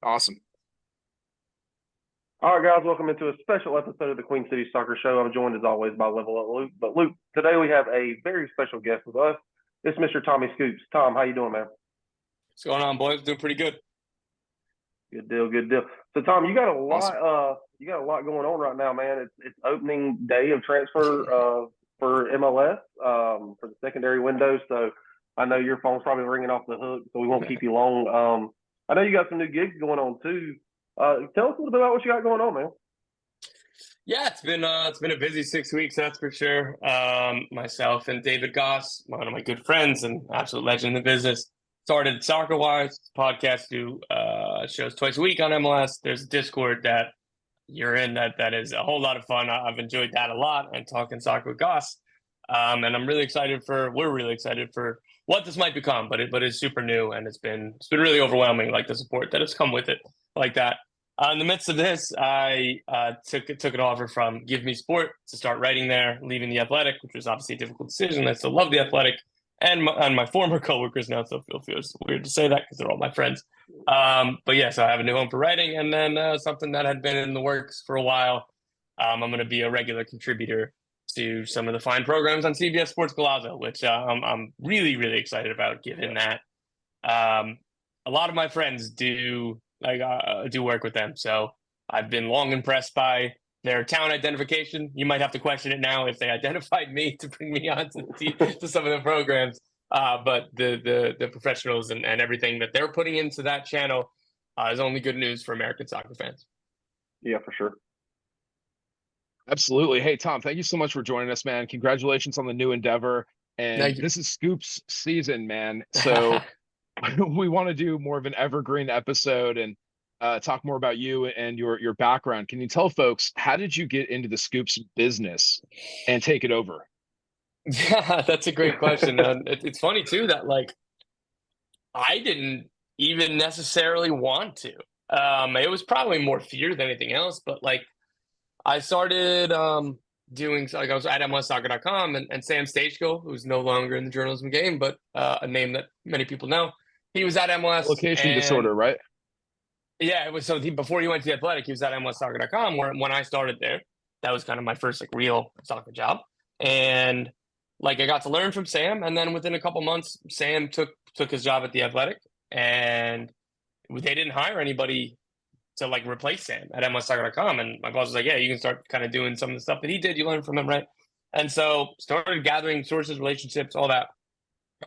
Awesome. All right, guys, welcome into a special episode of the Queen City Soccer Show. I'm joined as always by Level Up Luke. But Luke, today we have a very special guest with us. It's Mr. Tommy Scoops. Tom, how you doing, man? What's going on, boys? Doing pretty good. Good deal, good deal. So, Tom, you got a lot. Awesome. You got a lot going on right now, man. It's opening day of transfer for MLS for the secondary window. So, I know your phone's probably ringing off the hook, so we won't keep you long. I know you got some new gigs going on too. Tell us a little bit about what you got going on, man. Yeah, it's been a busy 6 weeks, that's for sure. Myself and David Goss, one of my good friends and absolute legend in the business, started Soccer Wise podcast. Do shows twice a week on MLS. There's a Discord that you're in that is a whole lot of fun. I've enjoyed that a lot and talking soccer with Goss. And we're really excited for what this might become, but it's super new and it's been really overwhelming, like the support that has come with it, like that. In the midst of this, I took an offer from Give Me Sport to start writing there, leaving the Athletic, which was obviously a difficult decision. I still love the Athletic and my former coworkers now, so it feels weird to say that because they're all my friends. But yeah, so I have a new home for writing, and then something that had been in the works for a while. I'm going to be a regular contributor to some of the fine programs on CBS Sports Golazo, which I'm really, really excited about, given that a lot of my friends do work with them. So I've been long impressed by their talent identification. You might have to question it now if they identified me to bring me on to some of the programs. But the professionals and everything that they're putting into that channel is only good news for American soccer fans. Yeah, for sure. Absolutely. Hey, Tom, thank you so much for joining us, man. Congratulations on the new endeavor. And Thank you. this is Scoops season, man. So we want to do more of an evergreen episode and talk more about you and your background. Can you tell folks, how did you get into the Scoops business and take it over? Yeah, that's a great question. It's funny too that like I didn't even necessarily want to. It was probably more fear than anything else, but like I started doing like I was at MLSsoccer.com and Sam Stageko, who's no longer in the journalism game, but a name that many people know. He was at MLS Location and disorder, right? yeah, it was before he went to the Athletic, he was at MLSsoccer.com where when I started there, that was kind of my first like real soccer job. And like I got to learn from Sam, and then within a couple months, Sam took his job at the Athletic, and they didn't hire anybody to like replace Sam at MLSsoccer.com. And my boss was like, "Yeah, you can start kind of doing some of the stuff that he did. You learn from him, right?" And so started gathering sources, relationships, all that.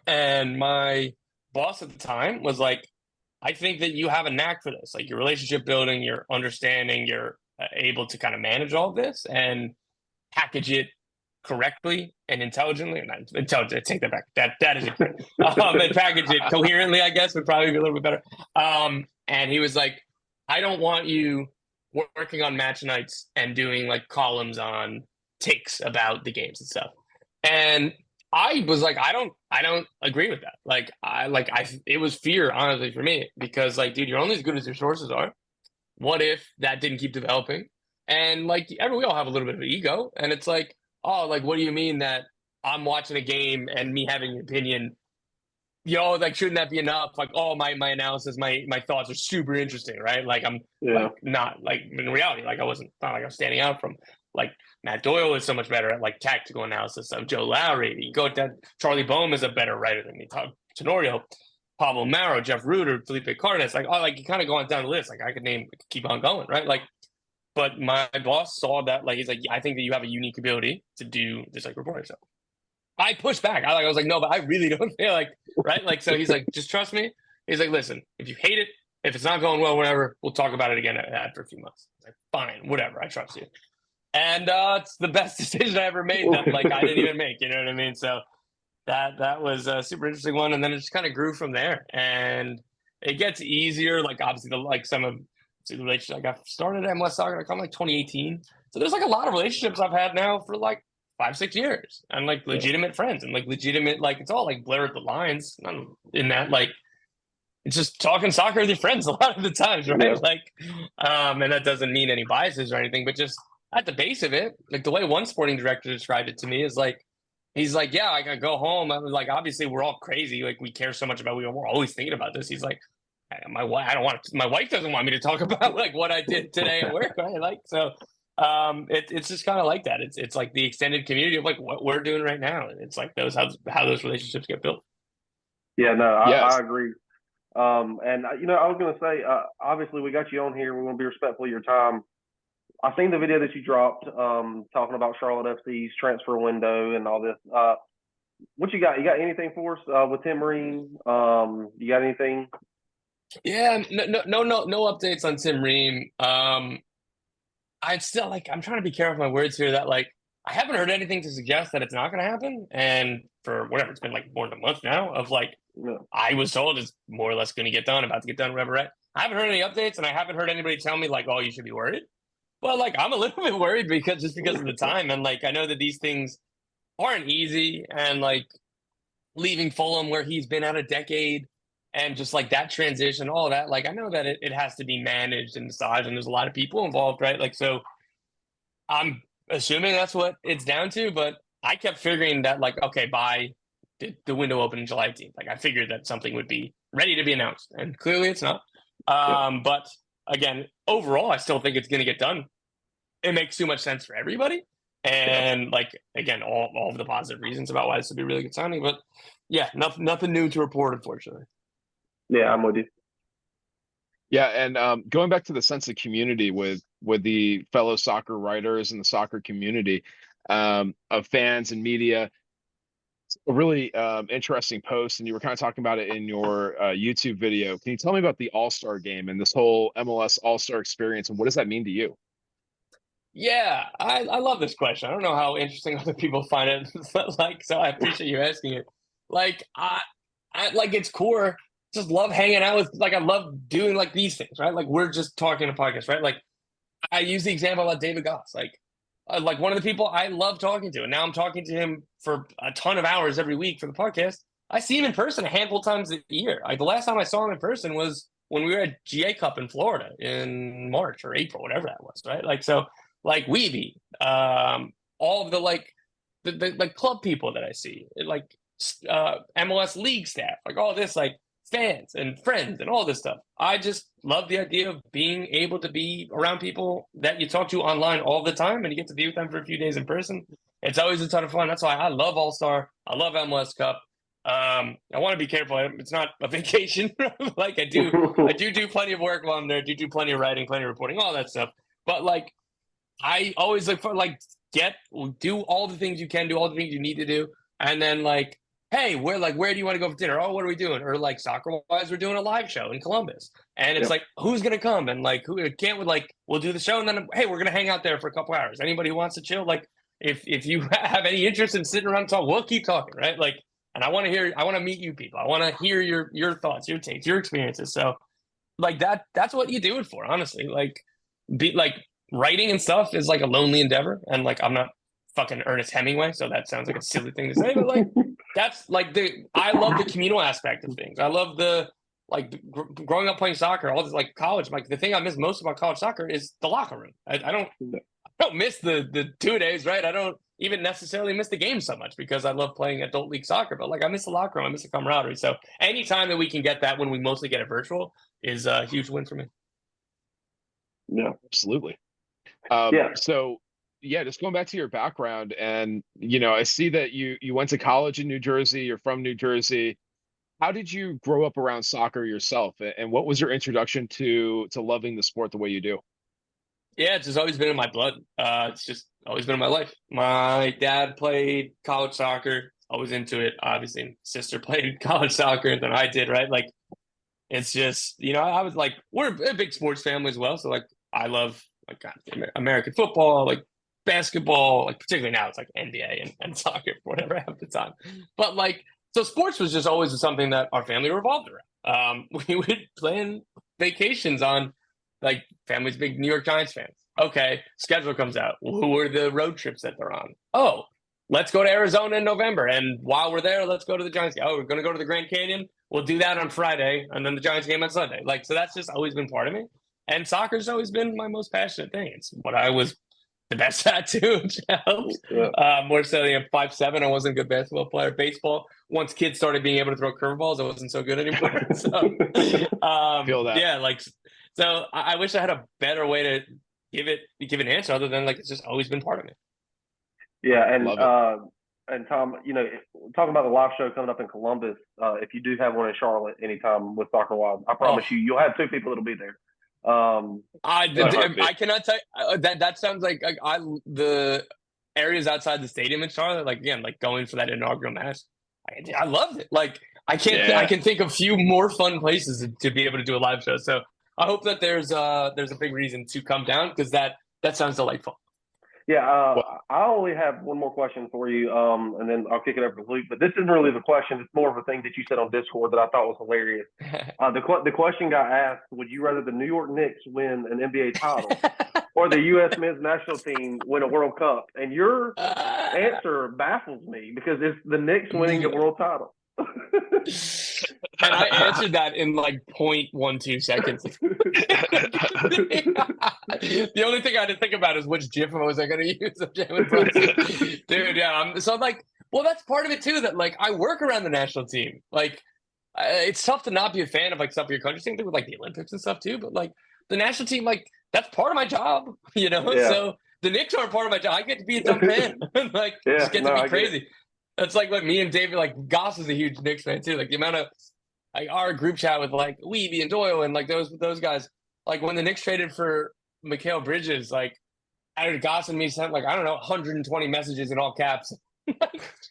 And my boss at the time was like, "I think that you have a knack for this, like your relationship building, your understanding, you're able to kind of manage all of this and package it correctly and intelligently. Not intelligent, take that back. That is incorrect. And package it coherently, I guess, would probably be a little bit better. And he was like, I don't want you working on match nights and doing like columns on takes about the games and stuff. And I was like, I don't agree with that. It was fear, honestly, for me, because like, dude, you're only as good as your sources are. What if that didn't keep developing? And like, we all have a little bit of an ego, and it's like, oh, like, what do you mean that I'm watching a game and me having an opinion? Like, shouldn't that be enough? Like, oh, my analysis, my thoughts are super interesting, right? Like, I'm Yeah. like not like in reality, like I wasn't not like I was standing out from like Matt Doyle is so much better at like tactical analysis of Joe Lowry. You go down, Charlie Boehm is a better writer than me. Tenorio, Pablo Maro, Jeff Ruder, Felipe Cardenas, like oh, like you kind of go on down the list. Like I could keep on going, right? Like, but my boss saw that, like he's like, I think that you have a unique ability to do this like reporting stuff. I pushed back. I was like, no, but I really don't feel like, right? Like, so he's like, just trust me. He's like, listen, if you hate it, if it's not going well, whatever, we'll talk about it again after a few months. Like, fine, whatever, I trust you. And it's the best decision I ever made that like I didn't even make, you know what I mean? So that was a super interesting one. And then it just kind of grew from there. And it gets easier. Like obviously some of the relationships, like I started at MLS Soccer like 2018. So there's like a lot of relationships I've had now for like 5-6 years and like legitimate friends and like legitimate, like it's all like blurred the lines in that, like it's just talking soccer with your friends a lot of the times, right? Yeah. Like and that doesn't mean any biases or anything, but just at the base of it, like the way one sporting director described it to me is like, he's like, yeah, I gotta go home. I was like, obviously we're all crazy, like we care so much about we're always thinking about this. He's like, my wife, I don't want to, my wife doesn't want me to talk about like what I did today at work, right? Like, so it's just kind of like that. It's like the extended community of like what we're doing right now. And it's like how those relationships get built. Yeah, no, I Yes. agree. And I was gonna say, obviously we got you on here. We want to be respectful of your time. I seen the video that you dropped, talking about Charlotte FC's transfer window and all this. What you got? You got anything for us with Tim Ream? You got anything? Yeah, no updates on Tim Ream. I'd still like I'm trying to be careful with my words here that like I haven't heard anything to suggest that it's not going to happen. And for whatever, it's been like more than a month now of like No. I was told it's more or less going to get done, about to get done, whatever. Right? I haven't heard any updates, and I haven't heard anybody tell me like, "Oh, you should be worried." Well, like I'm a little bit worried because of the time, and like I know that these things aren't easy, and like leaving Fulham where he's been out a decade, and just like that transition, all of that. Like I know that it has to be managed and massaged, and there's a lot of people involved, right? Like so, I'm assuming that's what it's down to, but I kept figuring that like okay, by the window opened July 18th. Like I figured that something would be ready to be announced, and clearly it's not. Yep. But again, overall, I still think it's going to get done. It makes too much sense for everybody, and like again, all of the positive reasons about why this would be a really good signing. But yeah, nothing new to report, unfortunately. Yeah, I'm with you. Yeah, and going back to the sense of community with the fellow soccer writers and the soccer community, of fans and media, a really interesting post, and you were kind of talking about it in your YouTube video. Can you tell me about the All-Star game and this whole MLS All-Star experience, and what does that mean to you? Yeah, I love this question. I don't know how interesting other people find it, but like, so I appreciate you asking it. Like, I like its core, just love hanging out with, like, I love doing like these things, right? Like, we're just talking a podcast, right? Like, I use the example about David Goss, like one of the people I love talking to, and now I'm talking to him for a ton of hours every week for the podcast. I see him in person a handful of times a year. Like the last time I saw him in person was when we were at GA Cup in Florida in March or April, whatever that was, right? Like so, like Weeby, all of the the club people that I see, like MLS league staff, like all this, like fans and friends and all this stuff. I just love the idea of being able to be around people that you talk to online all the time and you get to be with them for a few days in person. It's always a ton of fun. That's why I love All Star. I love MLS Cup. I want to be careful. It's not a vacation. Like I do plenty of work while I'm there. Do plenty of writing, plenty of reporting, all that stuff. But like, I always look for like do all the things you can do, all the things you need to do, and then like hey, where do you want to go for dinner? Oh, what are we doing? Or like soccer wise, we're doing a live show in Columbus. And it's like, who's gonna come? And like who can't we like we'll do the show and then hey, we're gonna hang out there for a couple hours. Anybody who wants to chill, like if you have any interest in sitting around and talk, we'll keep talking, right? Like, and I want to meet you people. I want to hear your thoughts, your takes, your experiences. So like that's what you do it for, honestly. Like be like writing and stuff is like a lonely endeavor. And like I'm not fucking Ernest Hemingway, so that sounds like a silly thing to say, but like that's like I love the communal aspect of things. I love the like growing up playing soccer, all this like college. Like the thing I miss most about college soccer is the locker room. I don't miss the 2 days, right? I don't even necessarily miss the game so much because I love playing adult league soccer, but like I miss the locker room, I miss the camaraderie. So anytime that we can get that when we mostly get it virtual is a huge win for me. Yeah, absolutely. So yeah, just going back to your background, and I see that you went to college in New Jersey. You're from New Jersey. How did you grow up around soccer yourself, and what was your introduction to loving the sport the way you do? Yeah, it's just always been in my blood. It's just always been in my life. My dad played college soccer, always into it. Obviously, sister played college soccer than I did, right? Like, it's just, I was like, we're a big sports family as well. So like, I love like God, American football, like basketball, like particularly now it's like NBA and soccer, whatever I have the time. But like, so sports was just always something that our family revolved around. We would plan vacations on like family's big New York Giants fans. Okay, schedule comes out. Who are the road trips that they're on? Oh, let's go to Arizona in November. And while we're there, let's go to the Giants game. Oh, we're going to go to the Grand Canyon. We'll do that on Friday. And then the Giants game on Sunday. Like, so that's just always been part of me. And soccer's always been my most passionate thing. It's what I was the best tattoo, which helps. Yeah. More so, 5'7". I wasn't a good basketball player. Baseball, once kids started being able to throw curveballs, I wasn't so good anymore. So, Feel that. yeah, like, so I wish I had a better way to give an answer other than like it's just always been part of me. Yeah, Love it. and Tom, talking about the live show coming up in Columbus, if you do have one in Charlotte anytime with Soccer Wild, I promise Oh, you'll have two people that'll be there. That heartbeat. I cannot tell that sounds like the areas outside the stadium in Charlotte, like again, like going for that inaugural match. I loved it. Like I Yeah. can think of few more fun places to be able to do a live show. So I hope that there's a big reason to come down because that sounds delightful. Yeah, Well, I only have one more question for you, and then I'll kick it over to Luke. But this isn't really the question; it's more of a thing that you said on Discord that I thought was hilarious. The question got asked: would you rather the New York Knicks win an NBA title or the U.S. men's national team win a World Cup? And your answer baffles me because it's the Knicks winning a world title. And I answered that in like 0.12 seconds. The only thing I had to think about is which GIF was I going to use of Jalen Brunson. Dude, yeah. So I'm like, well, that's part of it too. That like I work around the national team. Like, it's tough to not be a fan of like stuff your country's thing with like the Olympics and stuff too. But like the national team, like that's part of my job, Yeah. So the Knicks aren't part of my job. I get to be a dumb fan, like just get to be crazy. That's like what me and David, like Goss is a huge Knicks fan too. Like the amount of like our group chat with like Weeby and Doyle and like those guys. Like when the Knicks traded for Mikal Bridges, like Goss and me sent like I don't know 120 messages in all caps.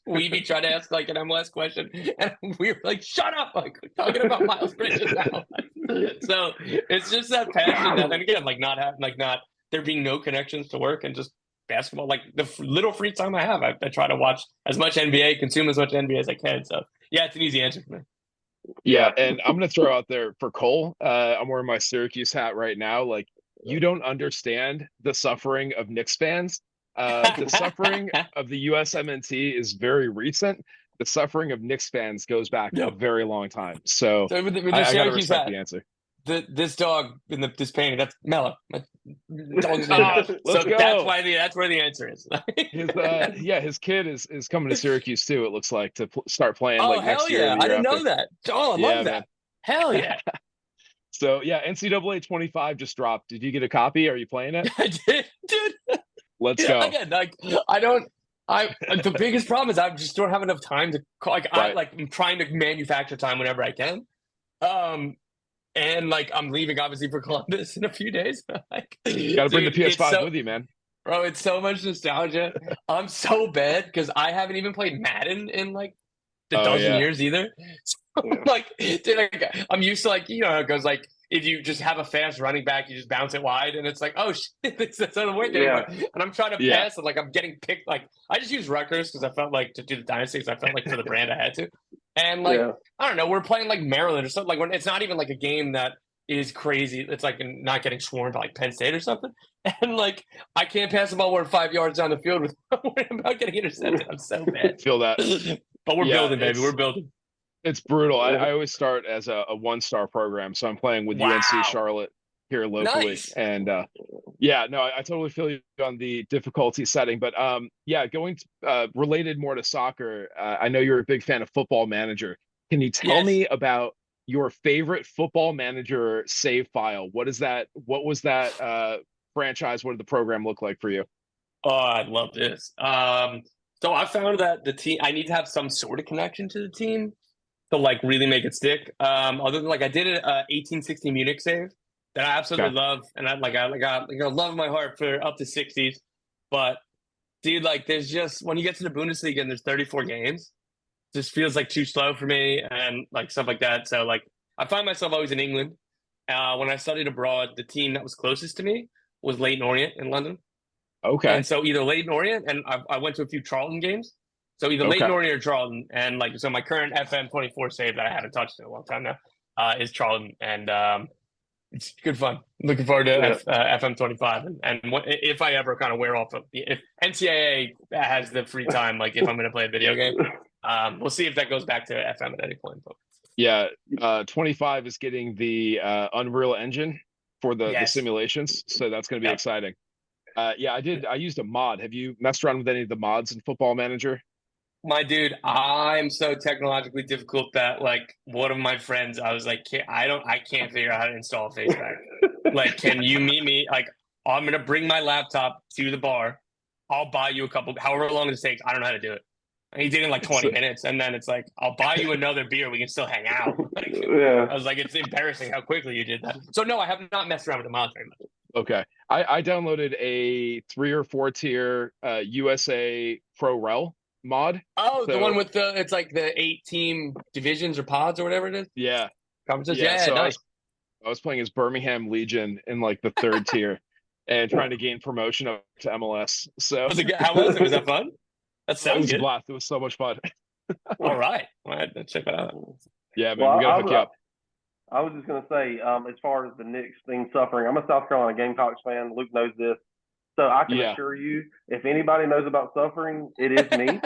Weeby tried to ask like an MLS question, and we were like, "Shut up!" Like we're talking about Miles Bridges now. So it's just that passion that, and again, like not there being no connections to work and just basketball. Like the little free time I have, I try to watch as much NBA, consume as much NBA as I can. So yeah, it's an easy answer for me. Yeah, and I'm gonna throw out there for Cole. I'm wearing my Syracuse hat right now. Like, you don't understand the suffering of Knicks fans. The suffering of the USMNT is very recent. The suffering of Knicks fans goes back a very long time. So with the I gotta Syracuse respect hat, the answer. this dog in this painting, that's Mello. Dog's Let's so go. that's where the answer is. His kid is coming to Syracuse too. It looks like to start playing Oh like hell next year. yeah! Or the I year didn't after. know that. Oh, I love that. Man. Hell yeah! So yeah, NCAA 25 just dropped. Did you get a copy? Are you playing it? I did, dude. Let's go. Again, like the biggest problem is I just don't have enough time to call. Like I'm trying to manufacture time whenever I can. And like I'm leaving obviously for Columbus in a few days. Like, got to bring the PS5 with you, man. Bro, it's so much nostalgia. I'm so bad because I haven't even played Madden in like a dozen years either. So, like, dude, like, I'm used to like how it goes. Like, if you just have a fast running back, you just bounce it wide, and it's like, oh shit, this doesn't work anymore. And I'm trying to pass, and like I'm getting picked. Like, I just use Rutgers because I felt like to do the dynasty. I felt like for the brand I had to. And like, I don't know, we're playing like Maryland or something. Like, when it's not even like a game that is crazy. It's like not getting swarmed by like Penn State or something. And like, I can't pass the ball more than 5 yards down the field without worrying about getting intercepted. I'm so bad. Feel that. But we're building, baby. We're building. It's brutal. I always start as a 1-star program, so I'm playing with UNC Charlotte here locally. Nice. And I totally feel you on the difficulty setting. But going related more to soccer, I know you're a big fan of Football Manager. Can you tell me about your favorite Football Manager save file? What is that? What was that franchise? What did the program look like for you? Oh, I love this. So I found that the team, I need to have some sort of connection to the team to like really make it stick. Other than like I did an 1860 Munich save that I absolutely love, and I love my heart for up to 60s. But dude, like there's just when you get to the Bundesliga and there's 34 games, it just feels like too slow for me and like stuff like that. So like I find myself always in England. When I studied abroad, the team that was closest to me was Leyton Orient in London. Okay. And so either Leyton Orient, and I went to a few Charlton games. So either Leyton Orient or Charlton. And like, so my current FM 24 save that I haven't touched in a long time now is Charlton. And it's good fun. Looking forward to FM 25. And if I ever kind of wear off of if NCAA has the free time, like if I'm going to play a video game, we'll see if that goes back to FM at any point. But. Yeah. 25 is getting the Unreal Engine for the simulations. So that's going to be exciting. Yeah, I did. I used a mod. Have you messed around with any of the mods in Football Manager? My dude, I'm so technologically difficult that like one of my friends, I was like, I can't figure out how to install a face pack. Like, can you meet me? Like, I'm gonna bring my laptop to the bar. I'll buy you a couple, however long it takes. I don't know how to do it. And he did it in like 20 So, minutes, and then it's like, I'll buy you another beer. We can still hang out. Like, Yeah. I was like, it's embarrassing how quickly you did that. So no, I have not messed around with the mods very much. okay. I downloaded a 3 or 4 tier USA Pro Rel mod. Oh, the one So with it's like the 8 team divisions or pods or whatever it is. yeah, Conferences. yeah. Yeah, So nice. I was playing as Birmingham Legion in like the 3rd tier and trying to gain promotion up to MLS. So How was it? Was that fun? That it sounds was a good. blast. It was so much fun. All right. All right. Let's check that out. Yeah, man, Well, we gotta hook you up. I was just going to say, as far as the Knicks thing suffering, I'm a South Carolina Gamecocks fan. Luke knows this. So I can Yeah. assure you, if anybody knows about suffering, it is me.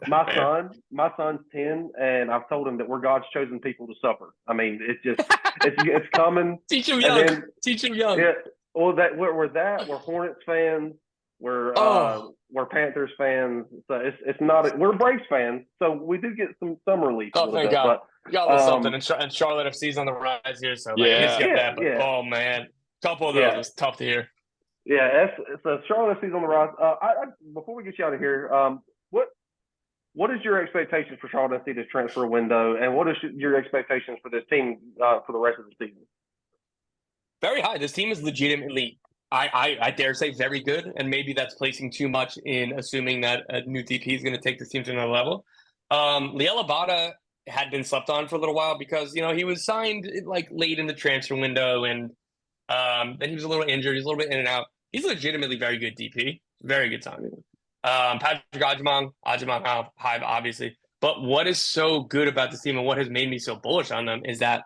My son's 10, and I've told him that we're God's chosen people to suffer. I mean, it's coming. Teach him And young. then, Teach him young. yeah, well, we're Hornets fans. Oh. We're Panthers fans. So it's not. We're Braves fans. So we do get some relief a Oh, little thank bit. God. But We got a little something. And Charlotte FC's on the rise here, so like at least Yeah. get that. But yeah. oh man, a couple of those Yeah. was tough to hear. Yeah, so Charlotte FC's on the rise. Before we get you out of here, what is your expectations for Charlotte FC this transfer window, and what is your expectations for this team for the rest of the season? Very high. This team is legitimately, I dare say, very good, and maybe that's placing too much in assuming that a new DP is going to take this team to another level. Liel Abada had been slept on for a little while because he was signed like late in the transfer window, and then he was a little injured. He's a little bit in and out. He's a legitimately very good DP, very good signing. Patrick Ajimong Hive, obviously. But what is so good about this team and what has made me so bullish on them is that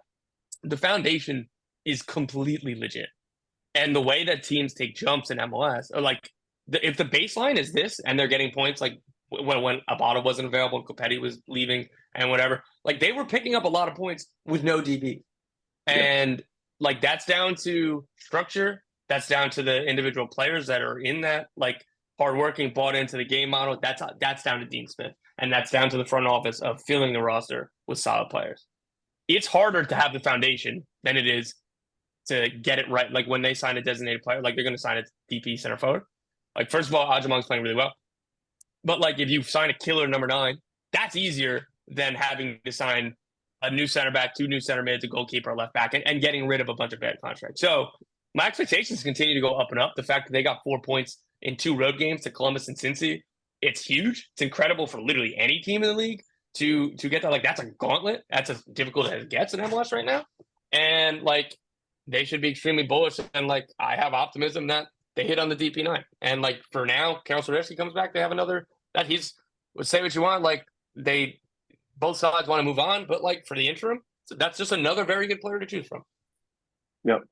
the foundation is completely legit. And the way that teams take jumps in MLS, or like if the baseline is this and they're getting points, like when Abada wasn't available, Copetti was leaving and whatever, like they were picking up a lot of points with no DB. And like that's down to structure. That's down to the individual players that are in that like hardworking, bought into the game model. That's down to Dean Smith, and that's down to the front office of filling the roster with solid players. It's harder to have the foundation than it is to get it right. Like when they sign a designated player, like they're going to sign a DP center forward. Like first of all, Ajimong's playing really well, but like if you sign a killer number 9, that's easier than having to sign a new center back, 2 new center mids, a goalkeeper, a left back, and getting rid of a bunch of bad contracts. So my expectations continue to go up and up. The fact that they got 4 points in 2 road games to Columbus and Cincy, it's huge. It's incredible for literally any team in the league to get that. Like that's a gauntlet. That's as difficult as it gets in MLS right now. And like they should be extremely bullish. And like I have optimism that they hit on the DP9. And like for now, Karol Swiderski comes back. They have another that he's say what you want. Like both sides want to move on, but like for the interim, so that's just another very good player to choose from. Yep.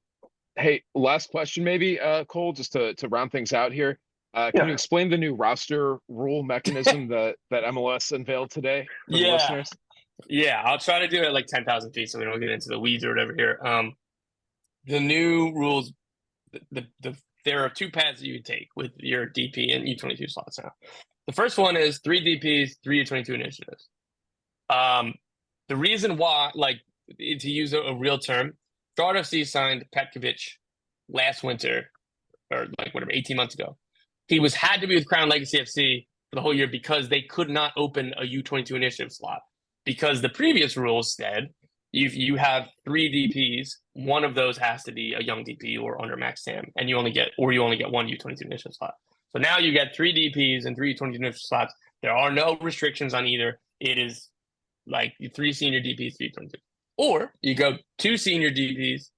Hey, last question, maybe, Cole, just to round things out here. Can you explain the new roster rule mechanism that MLS unveiled today for the listeners? Yeah, I'll try to do it at like 10,000 feet so we don't get into the weeds or whatever here. The new rules, there are 2 paths that you can take with your DP and U22 slots now. The first one is 3 DPs, 3 U22 initiatives. The reason why, like, to use a real term, Charlotte FC signed Petkovic last winter, or like whatever, 18 months ago. He had to be with Crown Legacy FC for the whole year because they could not open a U22 initiative slot. Because the previous rules said if you have 3 DPs, one of those has to be a young DP or under max TAM, and you only get 1 U22 initiative slot. So now you get 3 DPs and 3 U22 initiative slots. There are no restrictions on either. It is like 3 senior DPs, 3 U22. Or you go 2 senior DPs,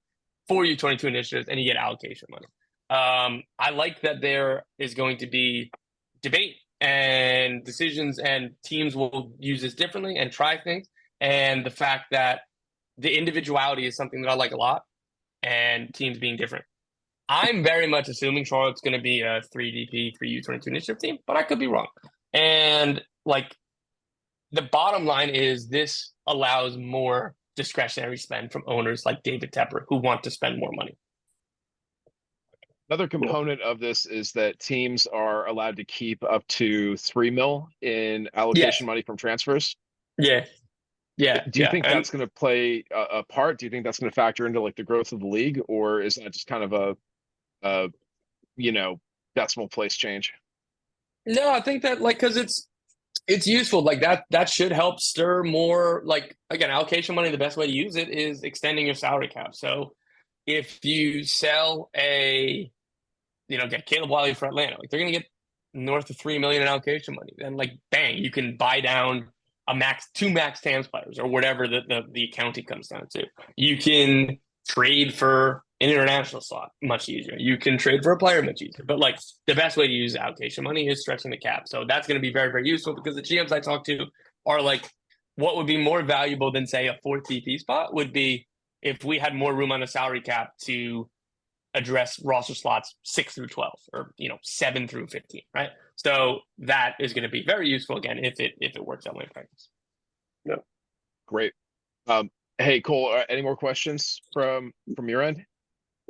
4 U22 initiatives, and you get allocation money. I like that there is going to be debate and decisions, and teams will use this differently and try things. And the fact that the individuality is something that I like a lot, and teams being different. I'm very much assuming Charlotte's going to be a 3 DP, 3 U22 initiative team, but I could be wrong. And like the bottom line is this allows more discretionary spend from owners like David Tepper who want to spend more money. Another component of this is that teams are allowed to keep up to $3 million in allocation Yes. money from transfers. Yeah. Yeah. Do you Yeah. think And that's going to play a part? Do you think that's going to factor into like the growth of the league, or is that just kind of a decimal place change? no, I think that like because it's useful like that should help stir more like again allocation money. The best way to use it is extending your salary cap. So if you sell get Caleb Wiley for Atlanta, like they're gonna get north of 3 million in allocation money. Then like bang, you can buy down two max TAMS players or whatever the accounting comes down to. You can trade for an international slot much easier. You can trade for a player much easier. But like the best way to use allocation money is stretching the cap. So that's going to be very, very useful because the GMs I talk to are like, what would be more valuable than say a fourth DP spot would be if we had more room on the salary cap to address roster slots 6 through 12 or 7 through 15, right? So that is going to be very useful again if it works that way in practice. Yeah. Great. Hey, Cole, any more questions from your end?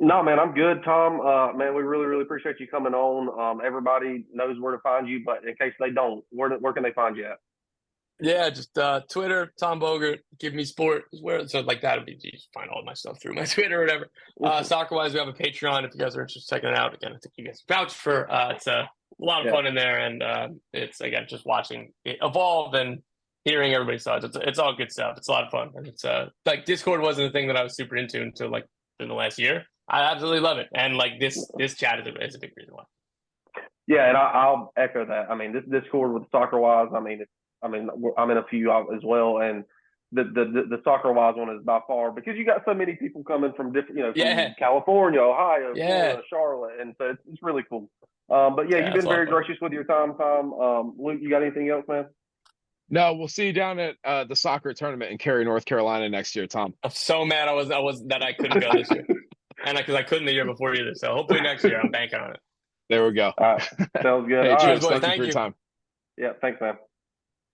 No, man, I'm good, Tom. Man, we really, really appreciate you coming on. Everybody knows where to find you, but in case they don't, where can they find you at? Yeah, just Twitter, Tom Bogert, give me sport. So like that would be you find all my stuff through my Twitter or whatever. Soccer wise, we have a Patreon if you guys are interested in checking it out. Again, I think you guys vouch for it's a lot of fun in there, and it's again just watching it evolve and hearing everybody's thoughts. It's all good stuff. It's a lot of fun, and it's like Discord wasn't a thing that I was super into until like in the last year. I absolutely love it, and like this chat is a big reason why. Yeah, and I'll echo that. I mean, this Discord with Soccer Wise. I'm in a few as well, and the Soccer Wise one is by far because you got so many people coming from different, from California, Ohio, Florida, Charlotte, and so it's really cool. But yeah, you've been very gracious with your time, Tom. Luke, you got anything else, man? No, we'll see you down at the soccer tournament in Cary, North Carolina next year, Tom. I'm so mad I was that I couldn't go this year, and because I couldn't the year before either. So hopefully next year I'm banking on it. There we go. All right, sounds good. Hey, all cheers. right. Thank you for your time. Yeah, thanks, man.